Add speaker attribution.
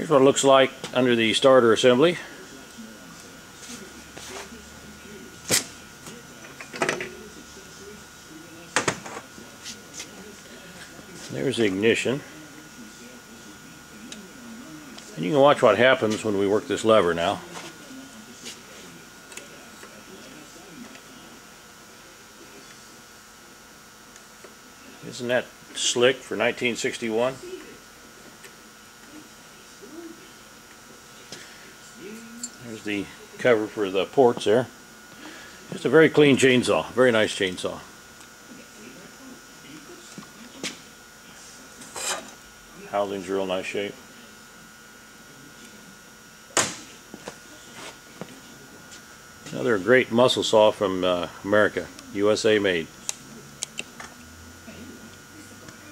Speaker 1: Here's what it looks like under the starter assembly. There's the ignition. And you can watch what happens when we work this lever now. Isn't that slick for 1961? There's the cover for the ports there. Just a very clean chainsaw, very nice chainsaw. Housing's real nice shape. Another great muscle saw from America, USA made.